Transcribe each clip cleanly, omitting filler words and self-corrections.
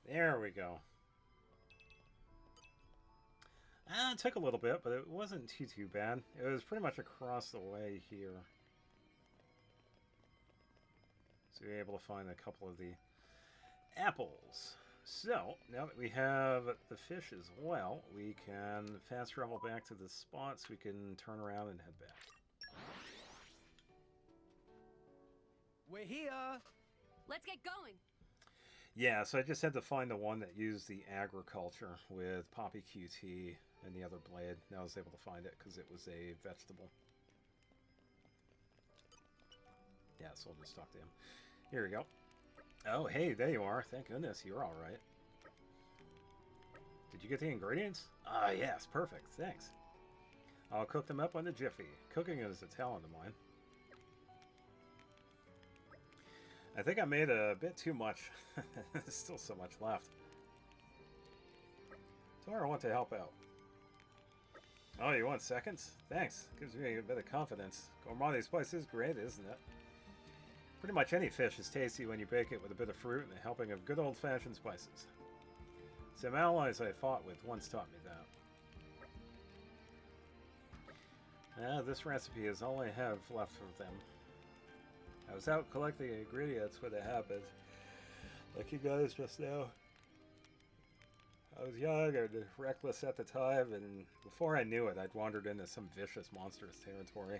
There we go. It took a little bit, but it wasn't too bad. It was pretty much across the way here. So we were able to find a couple of the apples. So, now that we have the fish as well, we can fast travel back to the spot so we can turn around and head back. We're here! Let's get going! Yeah, so I just had to find the one that used the agriculture with Poppy QT and the other blade. Now I was able to find it because it was a vegetable. Yeah, so I'll just talk to him. Here we go. Oh, hey, there you are. Thank goodness you're alright. Did you get the ingredients? Ah, yes, perfect. Thanks. I'll cook them up on the jiffy. Cooking is a talent of mine. I think I made a bit too much. There's still so much left. Tora, I want to help out. Oh, you want seconds? Thanks. Gives me a bit of confidence. Gourmand spice is great, isn't it? Pretty much any fish is tasty when you bake it with a bit of fruit and a helping of good old-fashioned spices. Some allies I fought with once taught me that. This recipe is all I have left of them. I was out collecting ingredients when it happened, like you guys just now. I was young and reckless at the time, and before I knew it, I'd wandered into some vicious, monstrous territory.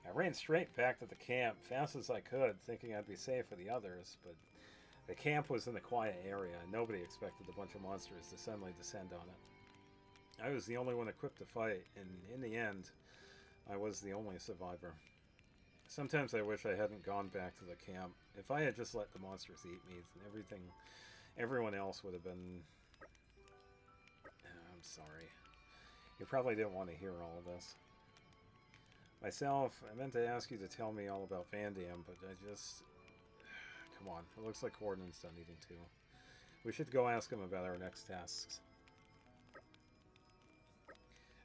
I ran straight back to the camp, fast as I could, thinking I'd be safe with the others, but the camp was in a quiet area, and nobody expected a bunch of monsters to suddenly descend on it. I was the only one equipped to fight, and in the end, I was the only survivor. Sometimes I wish I hadn't gone back to the camp. If I had just let the monsters eat me, then everyone else would have been... I'm sorry. You probably didn't want to hear all of this. Myself, I meant to ask you to tell me all about Van Dam, but I just... Come on, it looks like Gordon's done eating too. We should go ask him about our next tasks.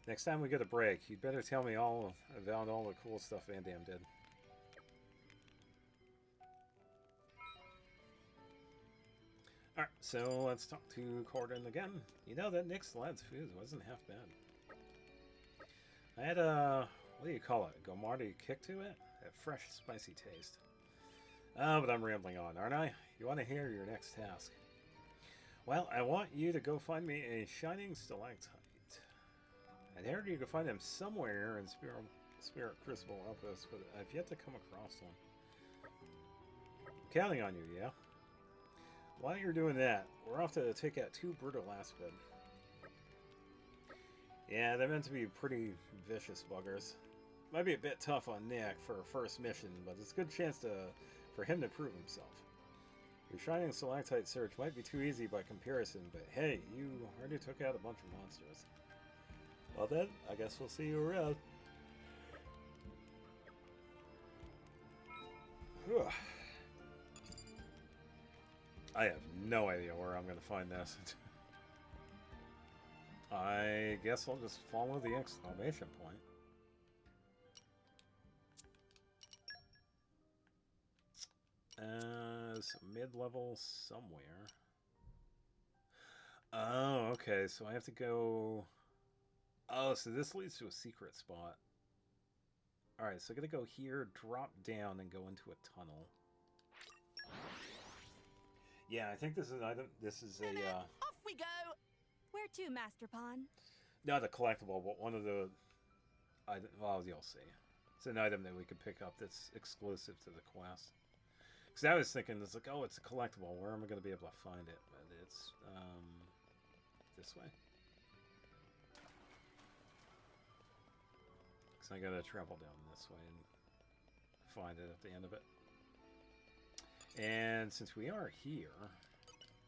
Next time we get a break, you'd better tell me all about all the cool stuff Van Dam did. Alright, so let's talk to Gordon again. You know that Nick's lad's food wasn't half bad. I had a... what do you call it? Gomardi kick to it? A fresh, spicy taste. Oh, but I'm rambling on, aren't I? You want to hear your next task? Well, I want you to go find me a shining stalactite. I heard you could find them somewhere in Spirit Crucible Outpost, but I've yet to come across one. I'm counting on you, yeah? While you're doing that, we're off to take out 2 brutal aspid. Yeah, they're meant to be pretty vicious buggers. Might be a bit tough on Nick for a first mission, but it's a good chance for him to prove himself. Your shining stalactite search might be too easy by comparison, but hey, you already took out a bunch of monsters. Well then, I guess we'll see you around. Whew. I have no idea where I'm going to find this. I guess I'll just follow the exclamation point. It's mid-level somewhere. Oh, okay, so I have to go... Oh, so this leads to a secret spot. Alright, so I gotta go here, drop down, and go into a tunnel. Yeah, I think this is an item. This is a. Off we go. Where to, Master Pawn? Not a collectible, but one of the. Well, you'll see. It's an item that we could pick up that's exclusive to the quest. Because I was thinking, it's like, oh, it's a collectible. Where am I going to be able to find it? But it's this way. Because I got to travel down this way and find it at the end of it. And since we are here...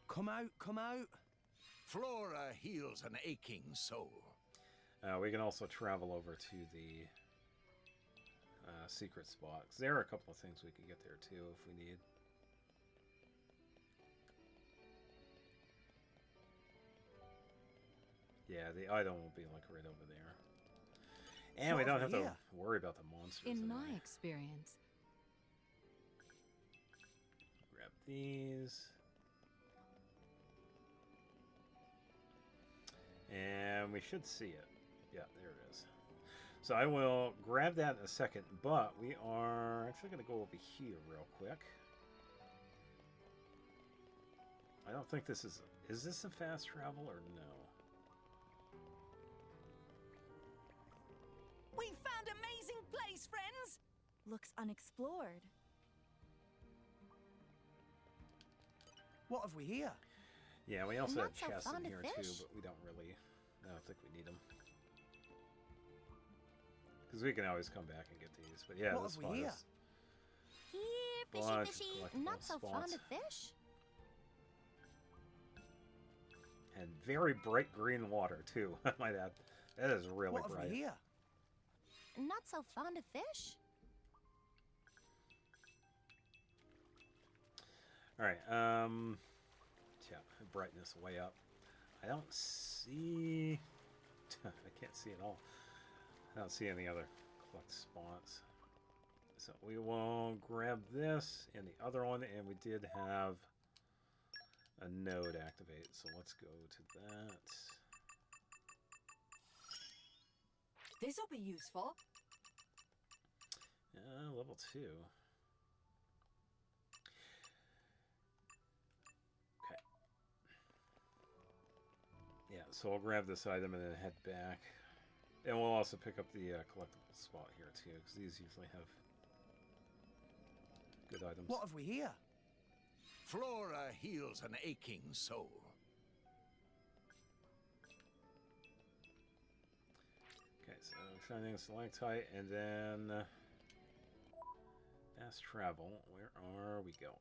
Come out, come out. Flora heals an aching soul. We can also travel over to the secret spot. 'Cause there are a couple of things we can get there too if we need. Yeah, the item will be like right over there. And we don't have to worry about the monsters. In my experience. Grab these. And we should see it. Yeah, there it is. So I will grab that in a second, but we are actually going to go over here real quick. I don't think this is... Is this a fast travel or no? We found amazing place, friends! Looks unexplored. What have we here? Yeah, we also have Not so chests in fond of here too, fish. but we don't really... I don't think we need them. Because we can always come back and get these. But yeah, What this have we spot here? is... Here, fishy, Bunch of fishy. collectible Not so fond spots. of fish. And very bright green water too, I might add. That is really What have bright. we here? Not so fond of fish. Alright, yeah, brightness way up. I don't see... I can't see at all. I don't see any other collect spots. So we will grab this and the other one, and we did have a node activate, so let's go to that. This'll be useful. Level 2. Okay. Yeah, so I'll grab this item and then head back. And we'll also pick up the collectible spot here too, because these usually have good items. What have we here? Flora heals an aching soul. Okay, so shining stalactite, and then fast travel. Where are we going?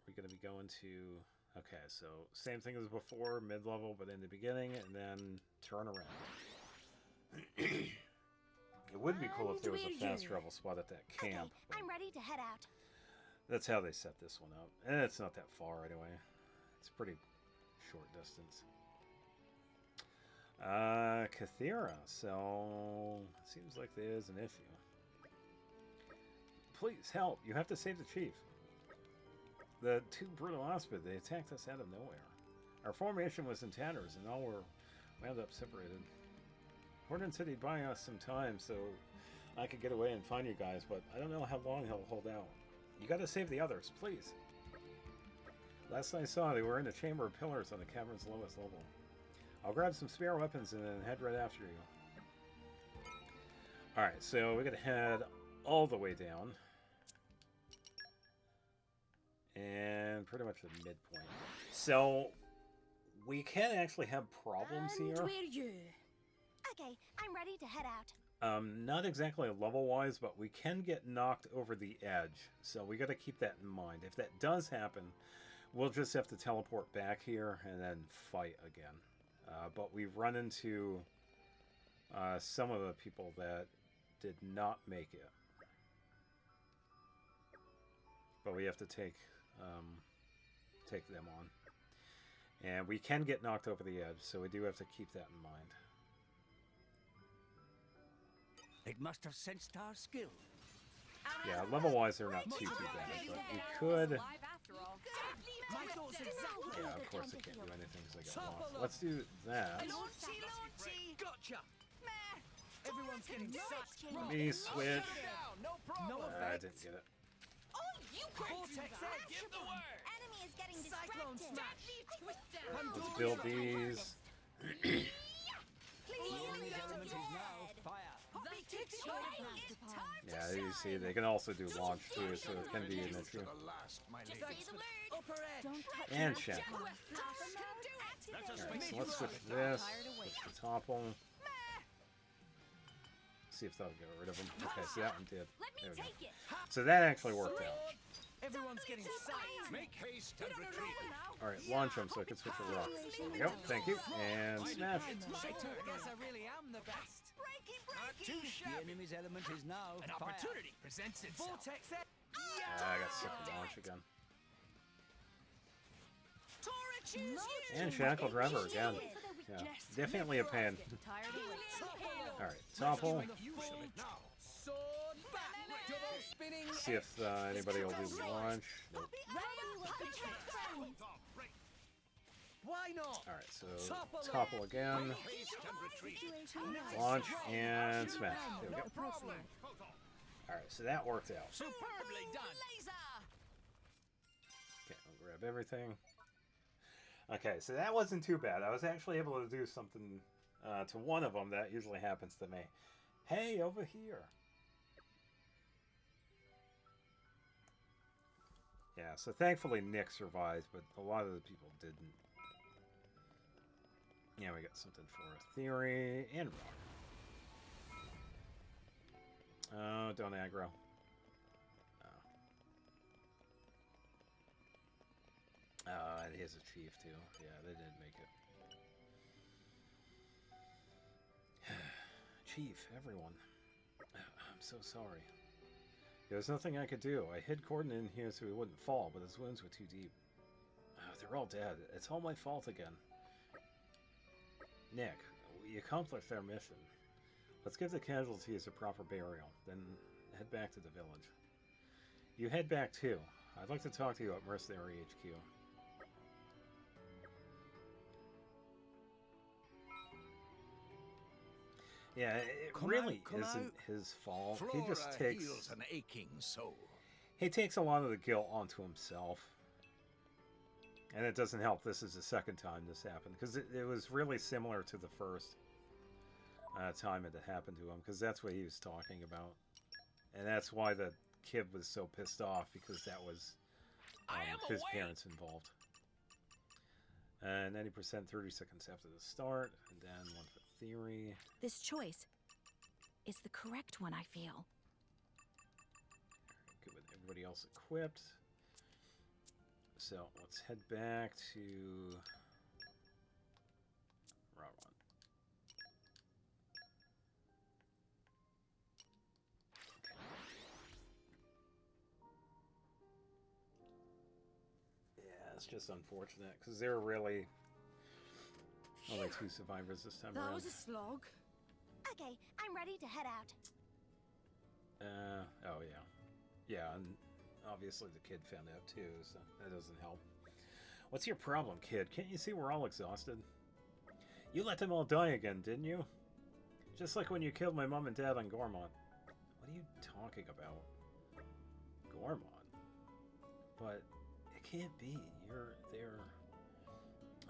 We're going to be going to... Okay, so same thing as before, mid-level, but in the beginning, and then turn around. It would be cool if there was a fast travel spot at that camp. Okay, I'm ready to head out. That's how they set this one up. And it's not that far anyway. It's a pretty short distance. Cathera. So, seems like there is an issue. Please, help. You have to save the chief. The two brutal Ospid, they attacked us out of nowhere. Our formation was in tatters, and all were wound up separated. Horton said he'd buy us some time so I could get away and find you guys, but I don't know how long he'll hold out. You gotta save the others, please. Last I saw, they were in a chamber of pillars on the cavern's lowest level. I'll grab some spare weapons and then head right after you. Alright, so we're gonna head all the way down. And pretty much the midpoint. So, we can actually have problems And here. we're you. Okay, I'm ready to head out. Not exactly level-wise, but we can get knocked over the edge. So we got to keep that in mind. If that does happen, we'll just have to teleport back here and then fight again. But we've run into some of the people that did not make it. But we have to take them on. And we can get knocked over the edge, so we do have to keep that in mind. It must have sensed our skill. Yeah, level-wise, they're not too bad, but we could... Alive after all. My thoughts exactly. Yeah, of course I can't do anything because I got lost. Let's do that. Launchy. Gotcha. Meh. Everyone's getting sucked. Let me switch. No problem. No I effect. didn't get it. Oh, you Vortex X. Give the word. Enemy is getting Cyclone distracted. smash. Let's build these. Please. Enemy's element is now fire. Poppy kicks your it's time Yeah, to you shine. see, they can also do launch too, so it can be an To issue. the last, my lady. Upper edge. Don't touch And my shackle. Top of mode. Alright, so let's switch this. Switch the topple. See if that'll get rid of them. Okay, so that one did. Let me There we go. take it. So that actually worked out. Everyone's getting sucked. Make haste and retreat. Alright, launch them so I can switch the rock. There we go, thank you. And smash. It's my turn. Guess I really am the best. Too The shabby. enemy's element is now An fire. opportunity presents itself. Vortex X. I got sick of launch again. And shackle driver again. Yeah, definitely a pain. Tired of waiting. Alright, topple. Sword back. Double spinning. See if anybody will do launch. Nope. Why not? Alright, so Topple it. topple again. Haste and retreat. Launch and smash. There we go. Problem. Alright, so that worked out. Superbly done. Laser. Okay, I'll grab everything. Okay, so that wasn't too bad. I was actually able to do something to one of them that usually happens to me. Hey, over here. Yeah, so thankfully Nick survived, but a lot of the people didn't. Yeah, we got something for theory and rock. Oh, don't aggro. And he has a chief too. Yeah, they didn't make it. Chief, everyone. I'm so sorry. There was nothing I could do. I hid Corden in here so he wouldn't fall, but his wounds were too deep. They're all dead. It's all my fault again. Nick, we accomplished our mission. Let's give the casualties a proper burial, then head back to the village. You head back too. I'd like to talk to you at Mercenary HQ. Yeah, it really isn't his fault. Flora He just takes heals an aching soul. he takes a lot of the guilt onto himself. And it doesn't help this is the second time this happened, because it was really similar to the first time it had happened to him, because that's what he was talking about. And that's why the kid was so pissed off, because that was his parents involved. 90%, 30 seconds after the start, and then one for theory. This choice is the correct one, I feel. Good with everybody else equipped. So let's head back to wrong one. Okay. Yeah, it's just unfortunate because there were really only 2 survivors this time That around. was a slog. Okay, I'm ready to head out. Oh yeah. Yeah, and obviously the kid found out too, so that doesn't help. What's your problem, kid? Can't you see we're all exhausted? You let them all die again, didn't you? Just like when you killed my mom and dad on Gormont. What are you talking about? Gormont? But it can't be. You're there.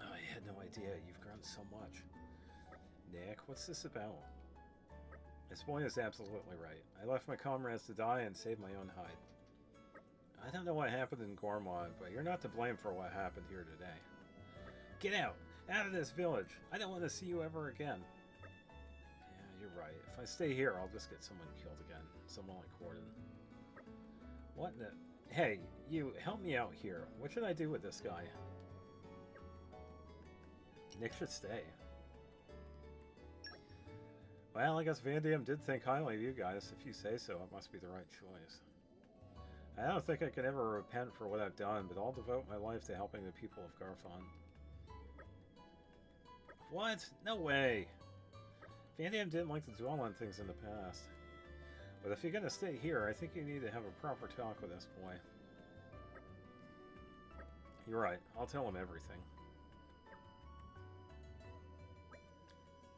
Oh, I had no idea. You've grown so much. Nick, what's this about? This boy is absolutely right. I left my comrades to die and saved my own hide. I don't know what happened in Gormont, but you're not to blame for what happened here today. Get out! Out of this village! I don't want to see you ever again. Yeah, you're right. If I stay here, I'll just get someone killed again. Someone like Corden. What the... Hey, you, help me out here. What should I do with this guy? Nick should stay. Well, I guess Van Damme did think highly of you guys. If you say so, it must be the right choice. I don't think I could ever repent for what I've done, but I'll devote my life to helping the people of Garfon. What? No way! Van Damme didn't like to dwell on things in the past. But if you're gonna stay here, I think you need to have a proper talk with this boy. You're right. I'll tell him everything.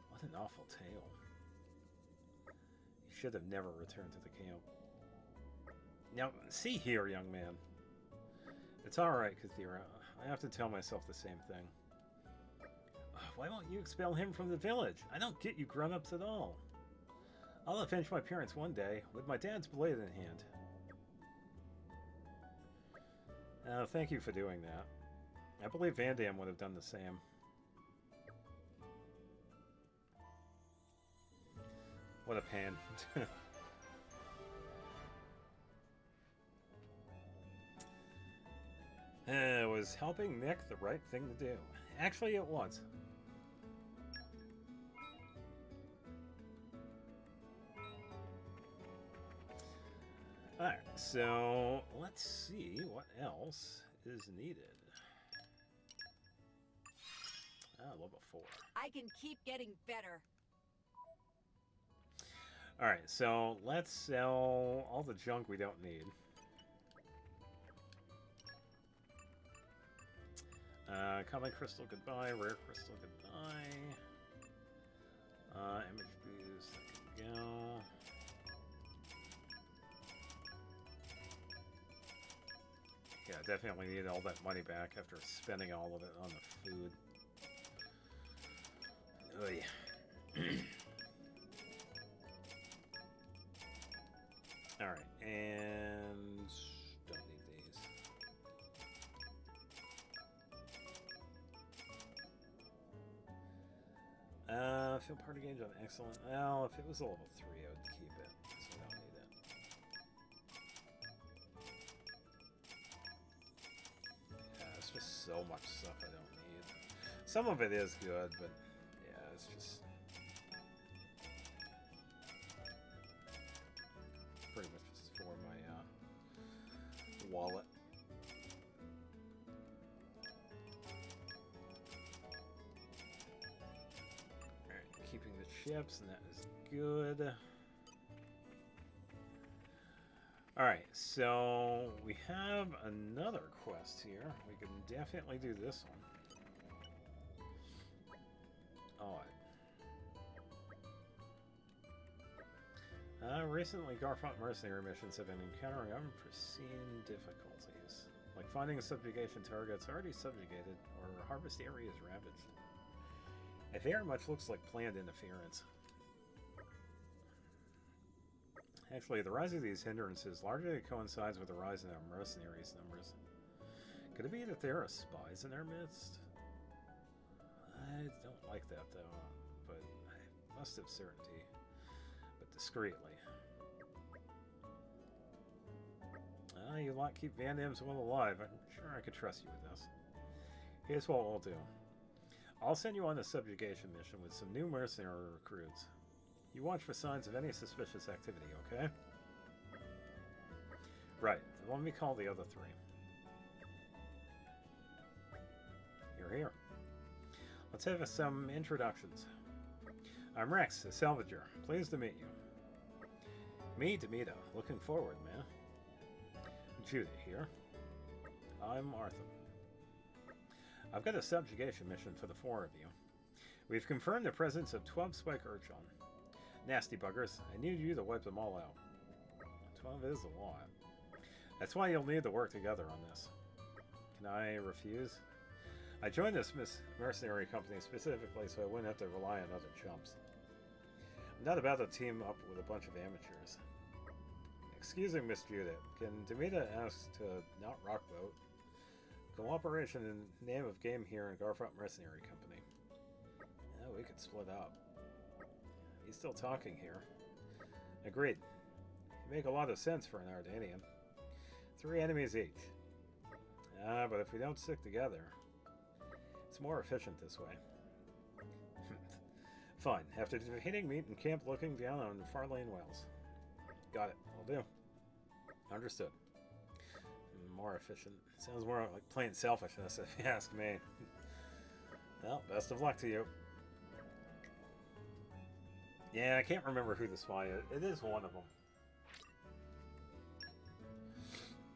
What an awful tale. You should have never returned to the camp. Now, see here, young man. It's alright, Kathira. I have to tell myself the same thing. Why won't you expel him from the village? I don't get you grown-ups at all. I'll avenge my parents one day, with my dad's blade in hand. Thank you for doing that. I believe Van Damme would have done the same. What a pain. Was helping Nick the right thing to do? Actually, it was. Alright, so let's see what else is needed. Level 4. I can keep getting better. Alright, so let's sell all the junk we don't need. Common crystal, goodbye. Rare crystal, goodbye. Image boost, there we go. Yeah, definitely need all that money back after spending all of it on the food. Oh yeah. Alright, and don't need these. Field party games on excellent. Well, if it was a level 3, I would keep it. So I don't need it. Yeah, it's just so much stuff I don't need. Some of it is good, but yeah, it's just pretty much just for my wallet. Alright, keeping the chips, and that is good. Alright, so we have another quest here. We can definitely do this one. Recently, Garfont mercenary missions have been encountering unforeseen difficulties, like finding subjugation targets already subjugated or harvest areas ravaged. It very much looks like planned interference. Actually, the rise of these hindrances largely coincides with the rise in our mercenaries' numbers. Could it be that there are spies in our midst? I don't like that, though, but I must have certainty, but discreetly. You lot keep Van Dam's one alive. I'm sure I could trust you with this. Here's what we'll do. I'll send you on a subjugation mission with some new mercenary recruits. You watch for signs of any suspicious activity, okay? Right, let me call the other 3. You're here. Let's have some introductions. I'm Rex, a salvager. Pleased to meet you. Me, Demita. Looking forward, man. Judy here. I'm Arthur. I've got a subjugation mission for the 4 of you. We've confirmed the presence of 12 spike urchin. Nasty buggers. I need you to wipe them all out. 12 is a lot. That's why you'll need to work together on this. Can I refuse? I joined this mercenary company specifically so I wouldn't have to rely on other chumps. I'm not about to team up with a bunch of amateurs. Excuse me, Miss Judith. Can Demita ask to not rockboat? Cooperation in the name of game here in Garfont Mercenary Company. Yeah, we could split up. He's still talking here. Agreed. You make a lot of sense for an Ardanian. 3 enemies each. But if we don't stick together, it's more efficient this way. Fine. After hitting meet in camp looking down on Farlane Wells. Got it. Will do. Understood. More efficient. Sounds more like plain selfishness, if you ask me. Well, best of luck to you. Yeah, I can't remember who the spy is. It is one of them.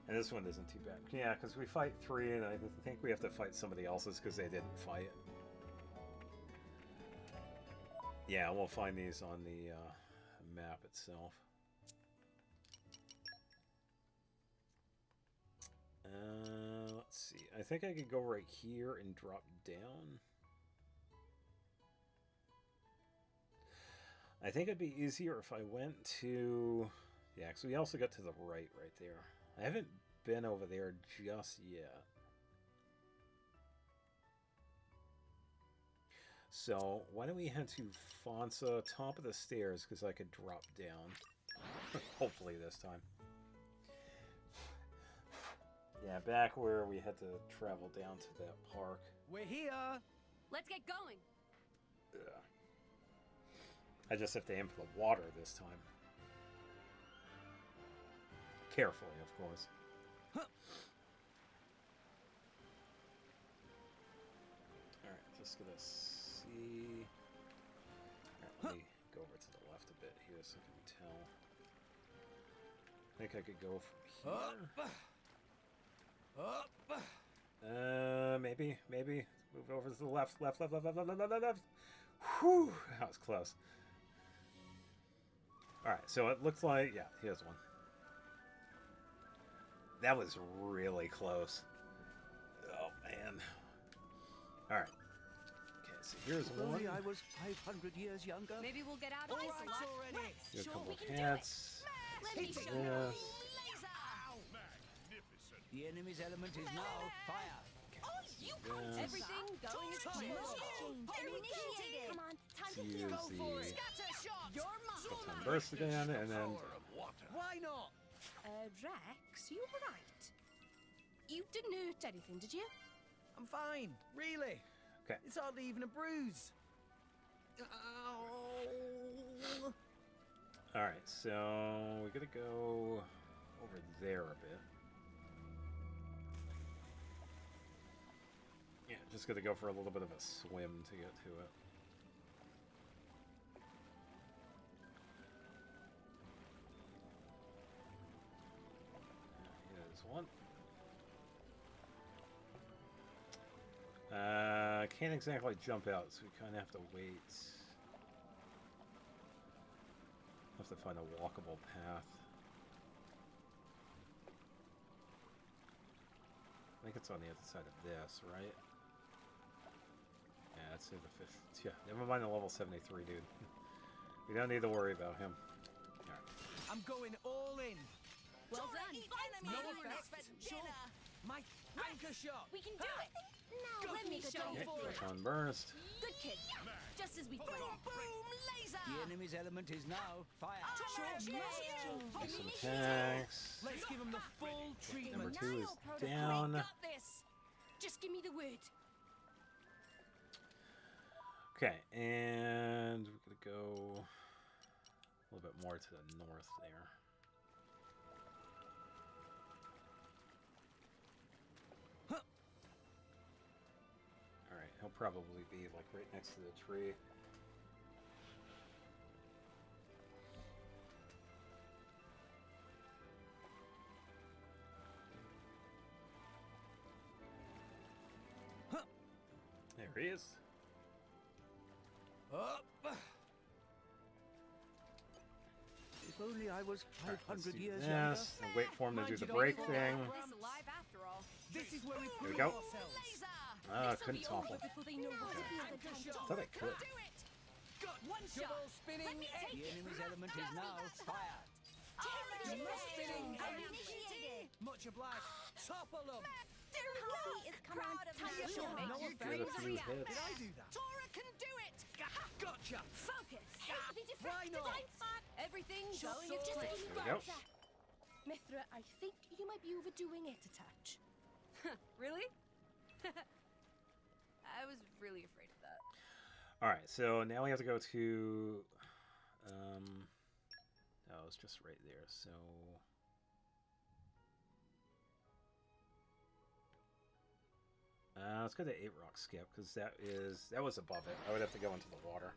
And this one isn't too bad. Yeah, because we fight 3, and I think we have to fight somebody else's because they didn't fight. Yeah, we'll find these on the map itself. Let's see. I think I could go right here and drop down. I think it'd be easier if I went to... Yeah, because we also got to the right there. I haven't been over there just yet. So, why don't we head to Fonsa, top of the stairs, because I could drop down. Hopefully this time. Yeah, back where we had to travel down to that park. We're here. Let's get going. Ugh. I just have to aim for the water this time. Carefully, of course. Huh. Alright, just gonna see... Alright, let me go over to the left a bit here so I can tell. I think I could go from here. Up. Maybe Maybe. Move over to the left. Left. Whew, that was close. Alright, so it looks like... Yeah, here's one. That was really close. Oh, man. Alright. Okay, so here's one. Only I was 500 years younger. Maybe we'll get out of All this right alive. already. Here's a Sure, couple we of can do it. hats. Let me show you. Yes. The enemy's element is now fire. Yes. Everything going as planned. Initiated. Come on, time to Use heal. the Your mom. Photon burst again, and then Power of water. Why not? Rex, you were right. You didn't hurt anything, did you? I'm fine, really. Okay. It's hardly even a bruise. Alright, so we gotta go over there a bit. Yeah, just gotta go for a little bit of a swim to get to it. Here's one. Can't exactly jump out, so we kind of have to wait. Have to find a walkable path. I think it's on the other side of this, right? Yeah, it's near the fish. Yeah, never mind the level 73, dude. We don't need to worry about him. Alright. I'm going all in. Well done. No effect. Sure. My anchor shot. We can do it. Now Let me show you. Photon burst. Good kid. Just as we planned. The enemy's element is now fire. Do some attacks. Let's give him the full Number treatment. 2 is down. Got this. Just give me the word. Okay, and we're gonna go a little bit more to the north there. Alright, he'll probably be like right next to the tree. There he is. Up. If only I was Alright, let's 500 do years this, younger. and wait for him to Mind do you the don't break fall thing. Place alive after all. This is where we There we prove go. ourselves. Ah, This'll couldn't be topple. over before they know what to do. Anchor I shot. thought I could. Got One shot. double spinning. Let me take The it. enemy's element is now fire. Spinning. Initiated. Much obliged. Topple them. Coffee is coming. Time to show Make No your offense. Get a dreams few reality. hits. Did I do that? Tora can do it. Gotcha. Focus. Why not? Everything Shut going the as door. planned. There we go. Mithra, I think you might be overdoing it a touch. Really? I was really afraid of that. Alright, so now we have to go to... oh, it's just right there, so... let's go to 8 Rock Skip, because that was above it. I would have to go into the water.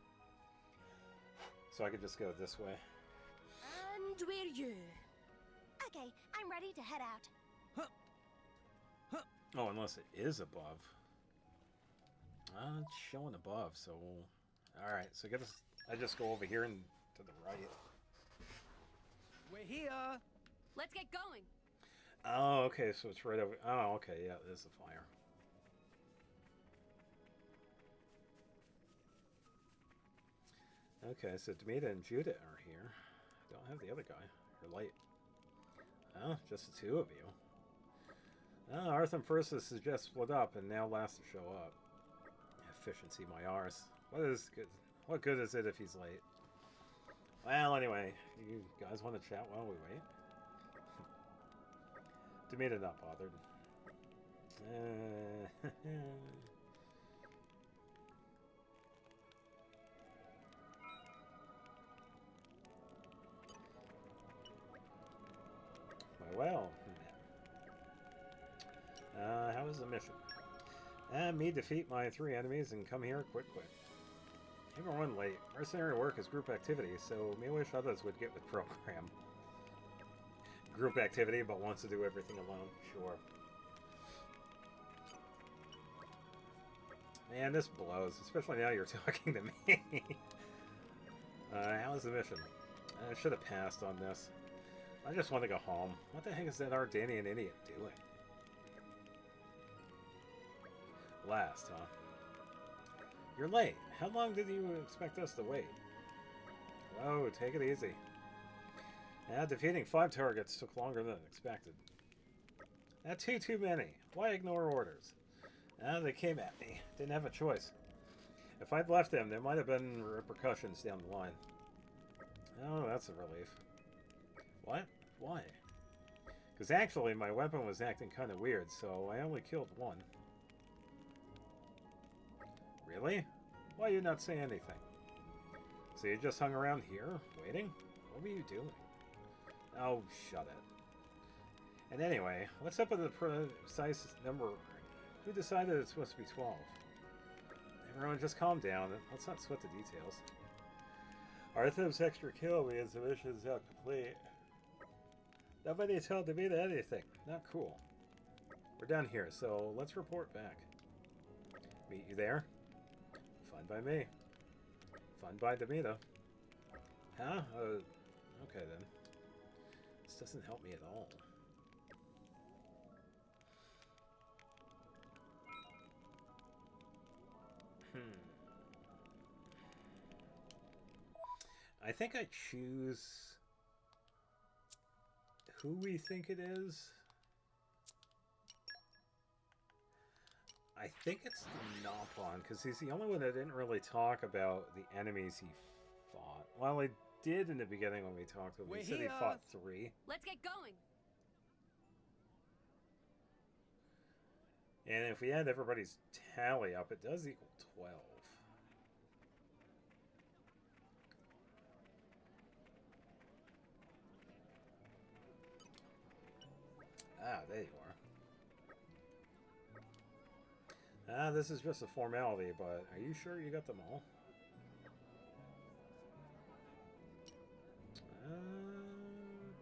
So I could just go this way. And where you? Okay, I'm ready to head out. Oh, unless it is above. It's showing above, so... Alright, so I just go over here and to the right. We're here. Let's get going. Oh, okay, so it's right over... Oh, okay, yeah, there's the fire. Okay, so Demeter and Judah are here. Don't have the other guy. Or Light. Oh, just the two of you. Oh, Arthur and Persis has just split up and now last to show up. Efficiency my R's. What good is it if he's late? Well, anyway, you guys want to chat while we wait? Demeter not bothered. Well, how is the mission? Me defeat my 3 enemies and come here quick. Everyone late. Mercenary work is group activity, so me wish others would get with program. Group activity, but wants to do everything alone. Sure. Man, this blows, especially now you're talking to me. How was the mission? I should have passed on this. I just want to go home. What the heck is that Ardanian idiot doing? Last, huh? You're late. How long did you expect us to wait? Oh, take it easy. Yeah, defeating 5 targets took longer than expected. That's too many. Why ignore orders? They came at me. Didn't have a choice. If I'd left them, there might have been repercussions down the line. Oh, that's a relief. What? Why? Because actually, my weapon was acting kind of weird, so I only killed 1. Really? Why you not say anything? So you just hung around here, waiting? What were you doing? Oh, shut it. And anyway, what's up with the precise number? Who decided it's supposed to be 12? Everyone just calm down. Let's not sweat the details. Arthur's extra kill means the mission's not complete. Nobody told me anything. Not cool. We're done here, so let's report back. Meet you there? Fine by me. Fun by Demita. Huh? Okay then. This doesn't help me at all. I think I choose who we think it is. I think it's the Nopon, because he's the only one that didn't really talk about the enemies he fought. Well, he did in the beginning when we talked to him. He said he fought 3. Let's get going. And if we add everybody's tally up, it does equal 12. Ah, there you are. This is just a formality, but are you sure you got them all?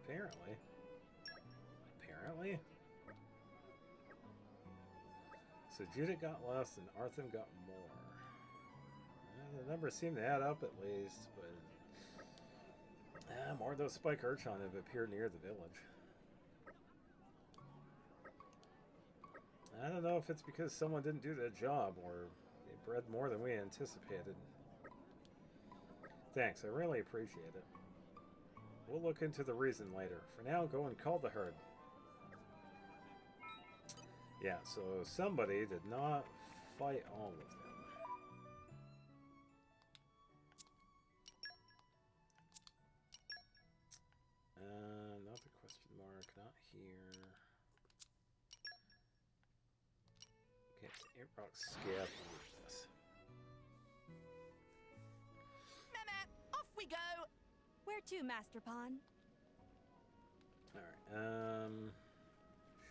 Apparently. Apparently? So Judith got less and Arthur got more. The numbers seem to add up at least, but... more of those spike urchin have appeared near the village. I don't know if it's because someone didn't do their job or they bred more than we anticipated. Thanks, I really appreciate it. We'll look into the reason later. For now, go and call the herd. Yeah, so somebody did not fight all of them. Not the question mark, not here. Okay, it's 8 rock scab. This. Mama, off we go. Where to, Master Pawn? Alright,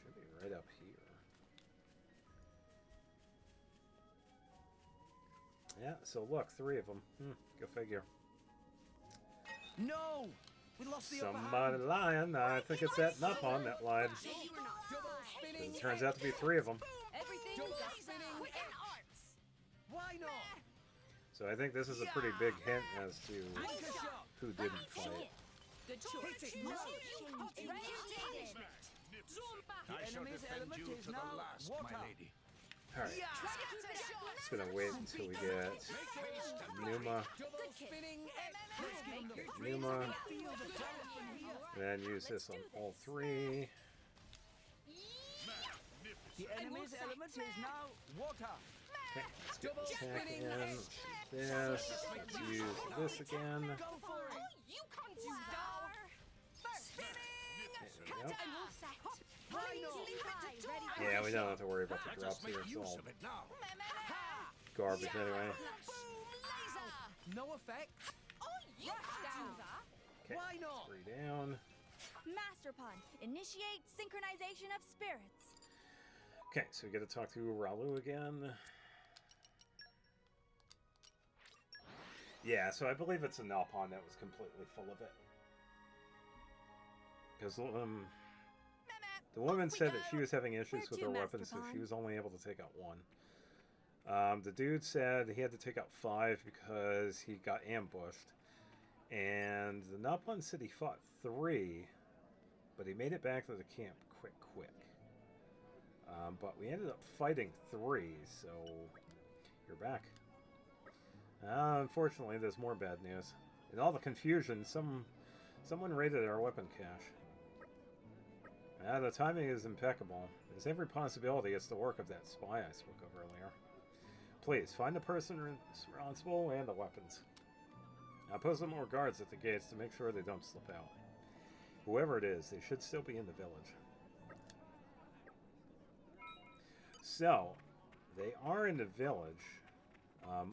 should be right up here. Yeah, so look, 3 of them. Go figure. No! We lost the upper Somebody hand. lying. I think it's that Nupon that lied. Double spinning. It turns out to be 3 of them. Everything Double goes spinning. quick and arts. Why not? So I think this is a pretty big hint as to Anchor shot. who didn't fight. Good choice. Hit it low. I shall enemy's defend element you is to the now last, water. my lady. Alright, just gonna wait until we get Numa, Double spinning. Let's give him the get Numa, field of talent from here. and then use this on all 3. The enemy's element is now water. Okay, let's get the attack in. Let's do this. Let's use this again. Go for it. You can't do There we go. And we'll set. Why not? Yeah, we don't have to worry about the Let drops us make here. It's use all of it now. garbage anyway. No effect. You can't do that. Okay, Why not? 3 down. Master Pawn, initiate synchronization of spirits. Okay, so we get to talk to Ralu again. Yeah, so I believe it's a Nalpon that was completely full of it. Because the woman said that she was having issues with her Where to, weapons, so Master she Pawn? was only able to take out 1. The dude said he had to take out 5 because he got ambushed. And the Nopon said he fought 3, but he made it back to the camp quick. But we ended up fighting 3, so you're back. Unfortunately, there's more bad news. In all the confusion, someone raided our weapon cache. The timing is impeccable. There's every possibility it's the work of that spy I spoke of earlier. Please, find the person responsible and the weapons. I'll post some more guards at the gates to make sure they don't slip out. Whoever it is, they should still be in the village. So, they are in the village.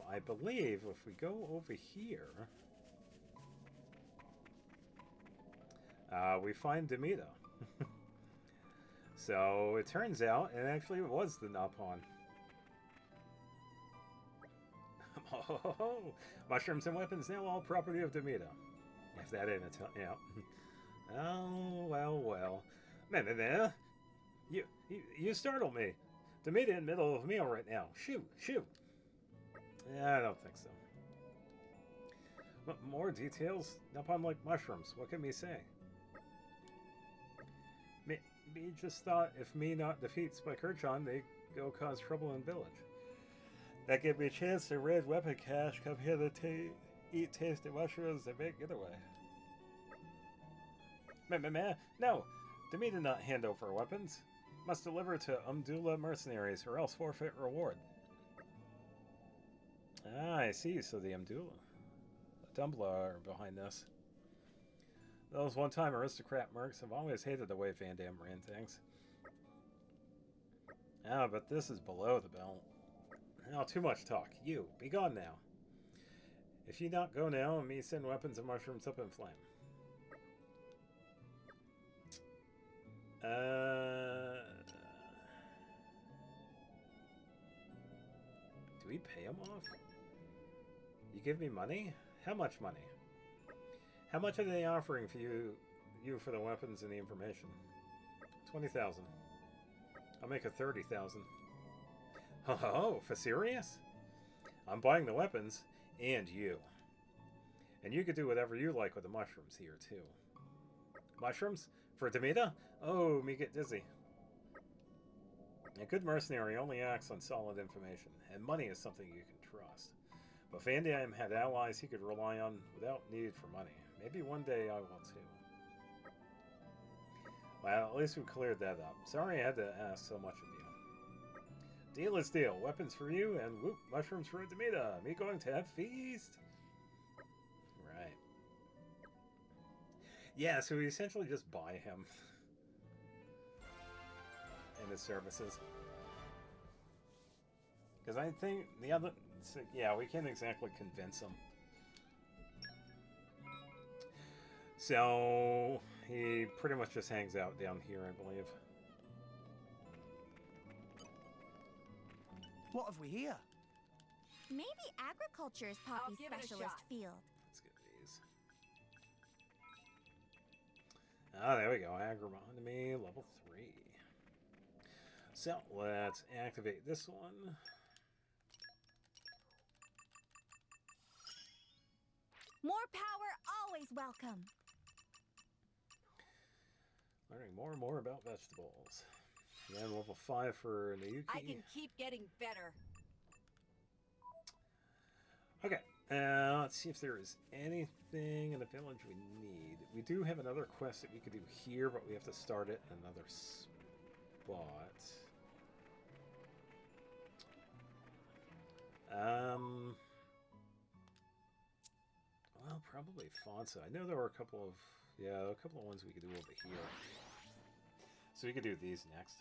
I believe if we go over here, we find Demeter. So, it turns out it actually was the Nopon. Oh, mushrooms and weapons now all property of Demeter. If that ain't a yeah. Oh, well. Man, you startled me. Demeter in the middle of a meal right now. Shoo. Yeah, I don't think so. More details? Nopon like mushrooms. What can we say? Me just thought if me not defeats by Kirchon, they go cause trouble in village. That gave me a chance to raid weapon cache, come here to eat tasty mushrooms and make getaway. No! Demeter not hand over weapons. Must deliver to Umdula mercenaries or else forfeit reward. Ah, I see, so the Umdula. The Dumbla are behind this. Those one-time aristocrat mercs have always hated the way Van Damme ran things. Ah, but this is below the belt. Now, too much talk. You, be gone now. If you not go now, me send weapons and mushrooms up in flame. Do we pay him off? You give me money? How much money? How much are they offering for you for the weapons and the information? 20,000. I'll make it 30,000. Oh, for serious? I'm buying the weapons and you. And you could do whatever you like with the mushrooms here too. Mushrooms? For Demeter? Oh, me get dizzy. A good mercenary only acts on solid information, and money is something you can trust. But Van Damme had allies he could rely on without need for money. Maybe one day I will too. Well, at least we cleared that up. Sorry I had to ask so much of you. Deal is deal. Weapons for you, and whoop, mushrooms for Demeter. Me going to have feast. Right. Yeah, so we essentially just buy him. And his services. Because I think the other... Yeah, we can't exactly convince him. So... he pretty much just hangs out down here, I believe. What have we here? Maybe agriculture's Poppy's give it a specialist shot. field. Let's get these. Ah, there we go. Agronomy, level 3. So, let's activate this one. More power always welcome. Learning more and more about vegetables. And then level 5 for Nayuki. I can keep getting better. Okay, let's see if there is anything in the village we need. We do have another quest that we could do here, but we have to start it in another spot. Well, probably Fonsa. I know there were a couple of ones we could do over here. So we could do these next.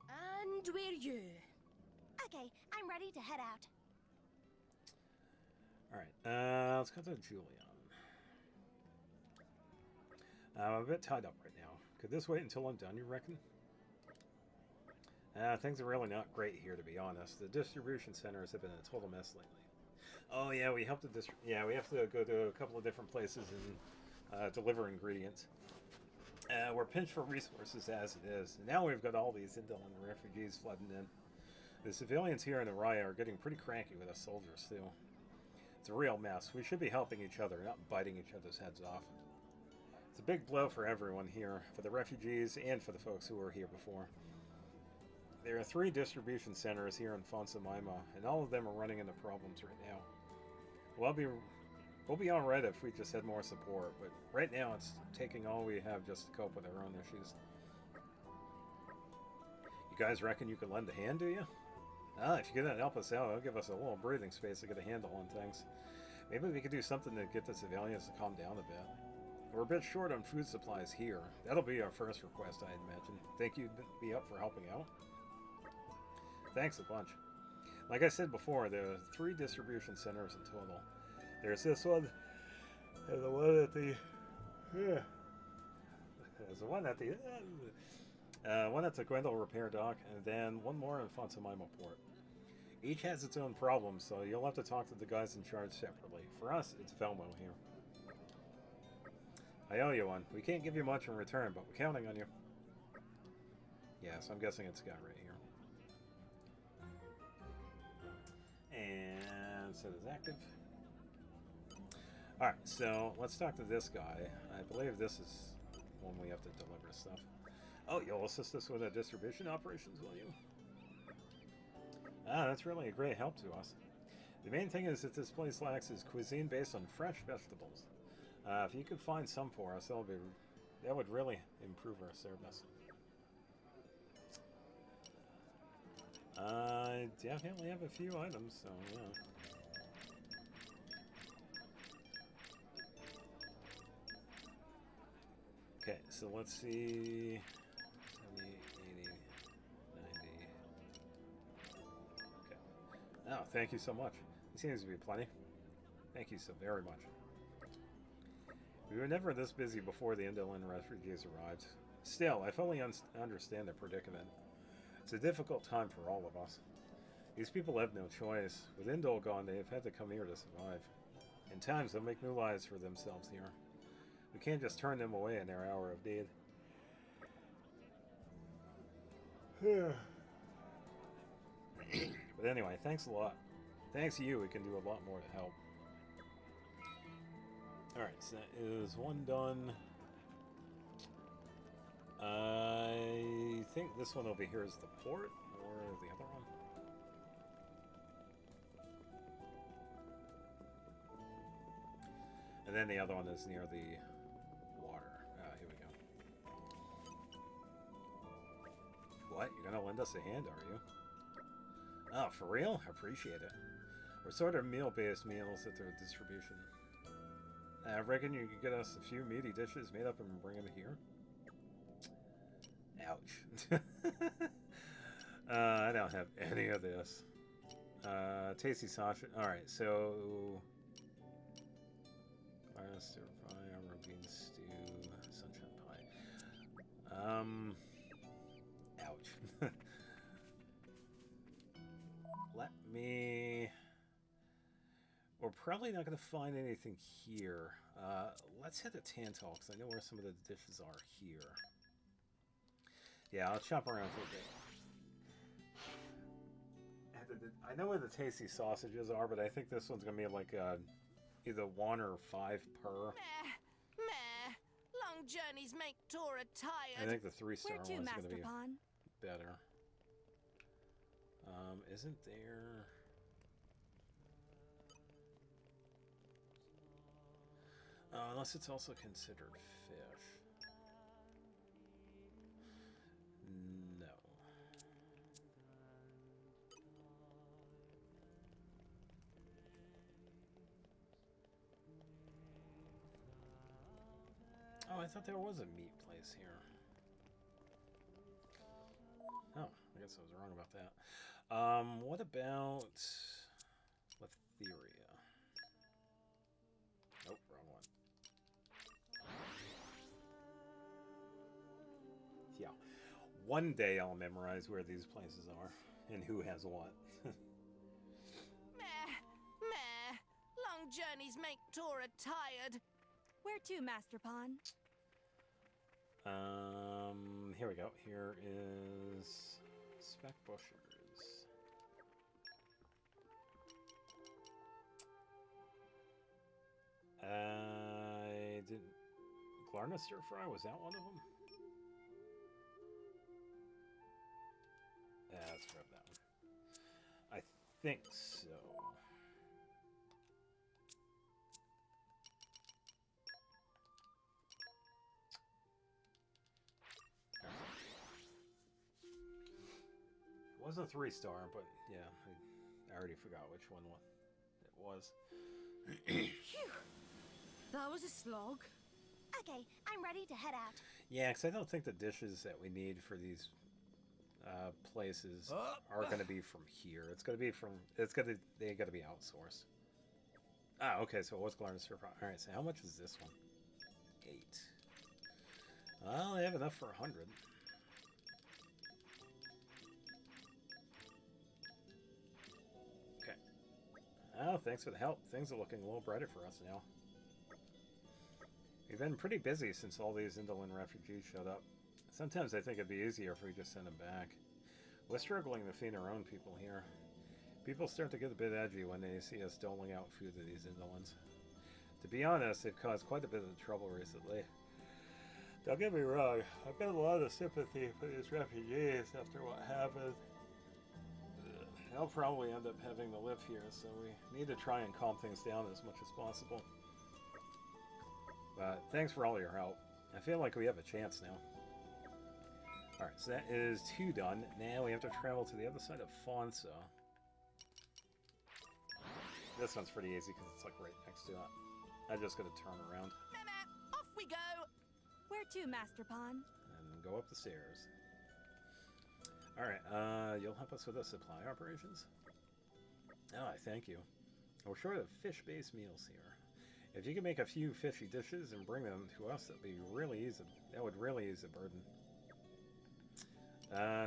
And where you? Okay, I'm ready to head out. Alright, let's go to Julian. I'm a bit tied up right now. Could this wait until I'm done, you reckon? Things are really not great here, to be honest. The distribution centers have been a total mess lately. Oh yeah, we have to we have to go to a couple of different places and deliver ingredients. We're pinched for resources as it is. And now we've got all these indolent refugees flooding in. The civilians here in Araya are getting pretty cranky with us soldiers, too. It's a real mess. We should be helping each other, not biting each other's heads off. It's a big blow for everyone here, for the refugees and for the folks who were here before. There are 3 distribution centers here in Fonsumaima, and all of them are running into problems right now. We'll be alright if we just had more support, but right now it's taking all we have just to cope with our own issues. You guys reckon you could lend a hand, do you? If you can help us out, it'll give us a little breathing space to get a handle on things. Maybe we could do something to get the civilians to calm down a bit. We're a bit short on food supplies here. That'll be our first request, I'd imagine. Think you'd be up for helping out? Thanks a bunch. Like I said before, there are 3 distribution centers in total. There's this one, and the one at the... There's the one at the... one at the Gwendol repair dock, and then one more in Fonsumaima port. Each has its own problems, so you'll have to talk to the guys in charge separately. For us, it's Velmo here. I owe you one. We can't give you much in return, but we're counting on you. Yeah, so I'm guessing it's got right here. And set as active. Alright, so let's talk to this guy. I believe this is when we have to deliver stuff. Oh, you'll assist us with the distribution operations, will you? That's really a great help to us. The main thing is that this place lacks is cuisine based on fresh vegetables. If you could find some for us, that would really improve our service. I definitely have a few items, so yeah. Okay, so let's see. 70, 80, 90. Okay. Oh, thank you so much. It seems to be plenty. Thank you so very much. We were never this busy before the Indolin refugees arrived. Still, I fully understand their predicament. It's a difficult time for all of us. These people have no choice. With Indol gone, they have had to come here to survive. In times, they'll make new lives for themselves here. We can't just turn them away in their hour of need. But anyway, thanks a lot. Thanks to you, we can do a lot more to help. Alright, so that is one done. I think this one over here is the port, or the other one. And then the other one is near the water. Here we go. What? You're gonna lend us a hand, are you? Oh, for real? I appreciate it. We're sort of meal-based meals at their distribution. I reckon you could get us a few meaty dishes made up and bring them here? Ouch. I don't have any of this. Tasty sausage. Alright, so... stir fry, armor bean stew, sunshine pie. Ouch. Let me... We're probably not going to find anything here. Let's head to Tantal, because I know where some of the dishes are here. Yeah, I'll chop around for a bit. I know where the tasty sausages are, but I think this one's going to be like either 1 or 5 per. Meh. Long journeys make Tora tired. I think the 3-star one's going to be Pawn? better. Isn't there... unless it's also considered fish. No. Oh, I thought there was a meat place here. Oh, I guess I was wrong about that. What about Letheria? Nope, wrong one. Yeah. One day I'll memorize where these places are and who has what. Meh. Long journeys make Tora tired. Where to, Master Pawn? Here we go. Here is Spec Bushers. I didn't. Glarna Stir Fry, was that one of them? Yeah, let's grab that one. I think so. It was a 3-star, but yeah, I already forgot which one it was. Phew. That was a slog. Okay, I'm ready to head out. Yeah, because I don't think the dishes that we need for these places are going to be from here. It's going to be from. They got to be outsourced. Ah, okay. So it was Glarna Stir Fry. All right. So how much is this one? 8. Well, I have enough for 100. Okay. Oh, thanks for the help. Things are looking a little brighter for us now. We've been pretty busy since all these indolent refugees showed up. Sometimes I think it'd be easier if we just send them back. We're struggling to feed our own people here. People start to get a bit edgy when they see us doling out food to these indolents. To be honest, they've caused quite a bit of trouble recently. Don't get me wrong, I've got a lot of sympathy for these refugees after what happened. They'll probably end up having to live here, so we need to try and calm things down as much as possible. But thanks for all your help. I feel like we have a chance now. Alright, so that is 2 done. Now we have to travel to the other side of Fonsa. This one's pretty easy because it's like right next to it. I just gotta turn around. Off we go! Where to, Master Pawn? And go up the stairs. Alright, you'll help us with the supply operations? Oh, I thank you. We're short of fish-based meals here. If you could make a few fishy dishes and bring them to us, that'd be really easy. That would really ease the burden.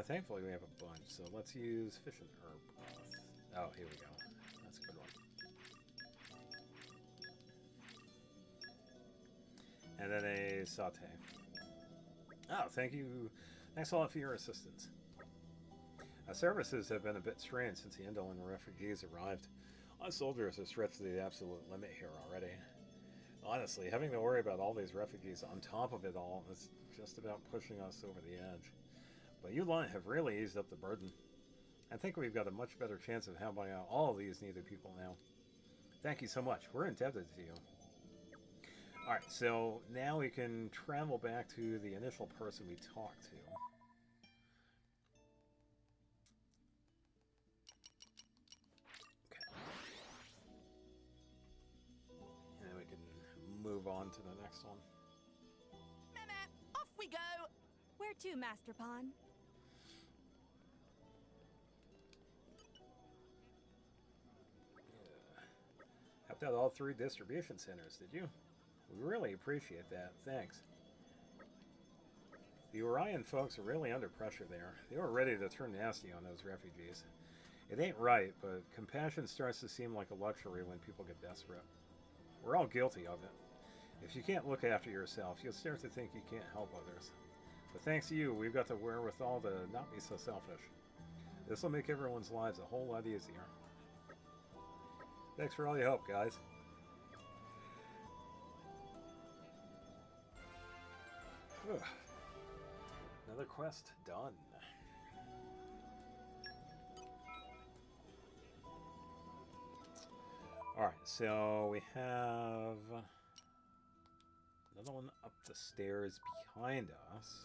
Thankfully we have a bunch, so let's use fish and herb broth. Oh, here we go. That's a good one. And then a saute. Oh, thank you. Thanks a lot for your assistance. Services have been a bit strained since the indolent refugees arrived. Our soldiers have stretched to the absolute limit here already. Honestly, having to worry about all these refugees on top of it all is just about pushing us over the edge. But you lot have really eased up the burden. I think we've got a much better chance of helping out all of these needed people now. Thank you so much. We're indebted to you. Alright, so now we can travel back to the initial person we talked to. Move on to the next one. Off we go! Where to, Master Pawn? Helped out all 3 distribution centers, did you? We really appreciate that. Thanks. The Orion folks are really under pressure there. They were ready to turn nasty on those refugees. It ain't right, but compassion starts to seem like a luxury when people get desperate. We're all guilty of it. If you can't look after yourself, you'll start to think you can't help others. But thanks to you, we've got the wherewithal to not be so selfish. This will make everyone's lives a whole lot easier. Thanks for all your help, guys. Another quest done. Alright, so we have another one up the stairs behind us.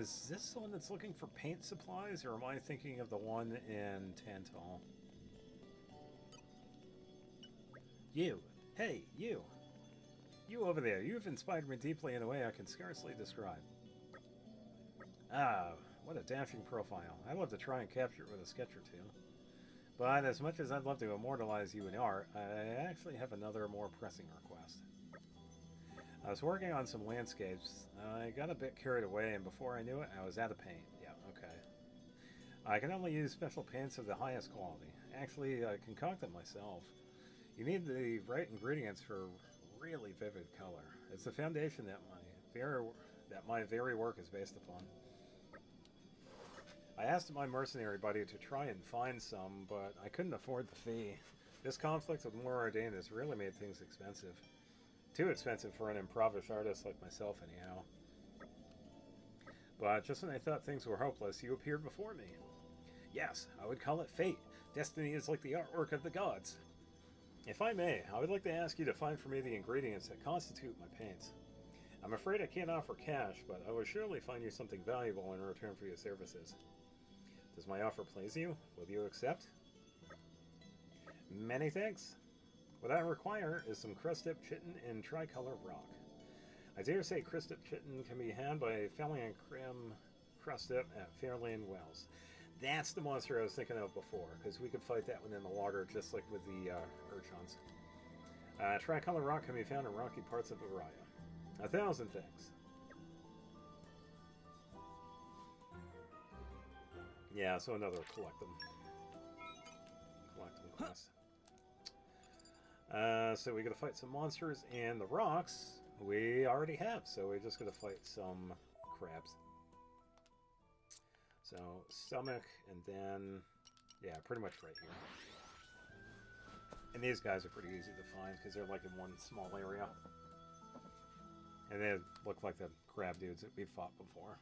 Is this the one that's looking for paint supplies, or am I thinking of the one in Tantal? You! Hey, you! You over there, you've inspired me deeply in a way I can scarcely describe. Ah, what a dashing profile. I'd love to try and capture it with a sketch or two. But as much as I'd love to immortalize you in art, I actually have another more pressing request. I was working on some landscapes. I got a bit carried away, and before I knew it, I was out of paint. Yeah, okay. I can only use special paints of the highest quality. Actually, I concoct them myself. You need the right ingredients for really vivid color. It's the foundation that my very work is based upon. I asked my mercenary buddy to try and find some, but I couldn't afford the fee. This conflict with Moradin has really made things expensive. Too expensive for an impoverished artist like myself, anyhow. But just when I thought things were hopeless, you appeared before me. Yes, I would call it fate. Destiny is like the artwork of the gods. If I may, I would like to ask you to find for me the ingredients that constitute my paints. I'm afraid I can't offer cash, but I will surely find you something valuable in return for your services. Does my offer please you? Will you accept? Many thanks. What I require is some crust-dipped chitin and tricolor rock. I dare say crust-dipped chitin can be had by felling a creme crust-dip at Fairlane Wells. That's the monster I was thinking of before, because we could fight that one in the water just like with the Urchons. Tricolor rock can be found in rocky parts of Araya. 1,000 thanks. Yeah, so another collect them quest. So we gotta fight some monsters, and the rocks we already have, so we're just gonna fight some crabs. So stomach, and then yeah, pretty much right here. And these guys are pretty easy to find because they're like in one small area, and they look like the crab dudes that we fought before.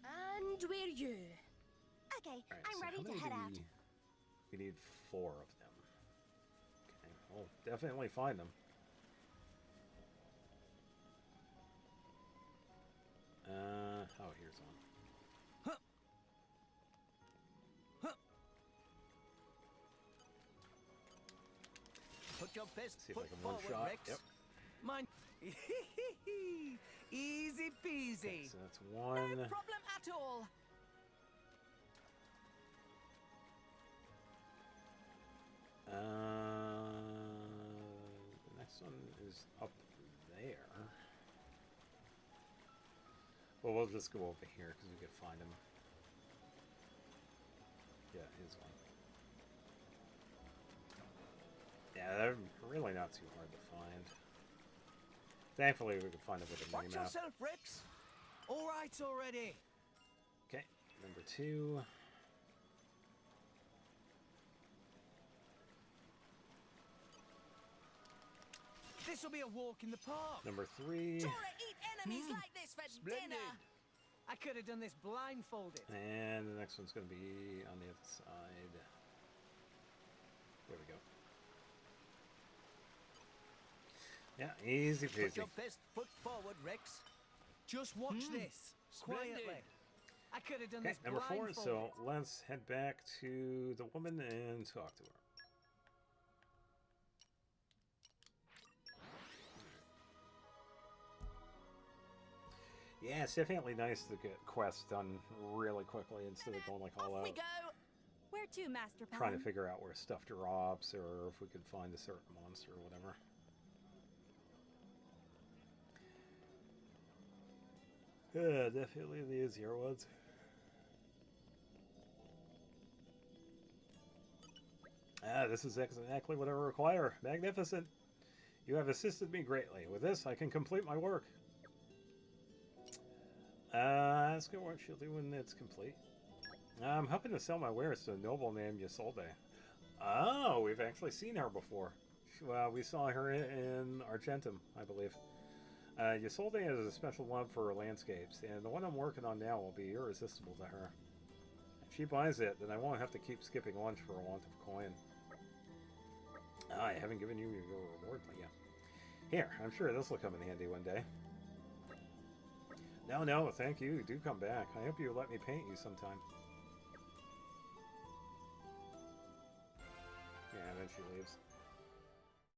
And we're you. Okay, Right, I'm so ready how to many head do out. We need 4 of them. Okay, we'll definitely find them. Oh, here's one. Put your best See if foot I can forward, one-shot. Rex. Yep. Mine. Easy peasy. Okay, so that's one. No problem at all. The next one is up there. Well, we'll just go over here because we can find him. Yeah, here's one. Yeah, they're really not too hard to find. Thankfully, we can find it with a Watch mini-map. yourself, Rex. All right already. Okay, number 2. This will be a walk in the park. Number 3. Tora eat enemies like this for dinner. I could have done this blindfolded. And the next one's going to be on the other side. There we go. Yeah, easy Put peasy. your best foot forward, Rex. Just watch this. Quietly. I could have done Okay, this number 4, blindfolded. so let's head back to the woman and talk to her. Yeah, it's definitely nice to get quests done really quickly instead of going like all Off we out. go. Where to, Master Pawn? Trying to figure out where stuff drops or if we could find a certain monster or whatever. Yeah, definitely the easier ones. Ah, this is exactly what I require. Magnificent. You have assisted me greatly. With this, I can complete my work. Ask her what she'll do when it's complete. I'm hoping to sell my wares to a noble named Ysolde. Oh, we've actually seen her before. Well, we saw her in Argentum, I believe. Ysolde has a special love for landscapes, and the one I'm working on now will be irresistible to her. If she buys it, then I won't have to keep skipping lunch for a want of coin. I haven't given you your reward yet. Here, I'm sure this will come in handy one day. No, thank you. Do come back. I hope you let me paint you sometime. Yeah, and then she leaves.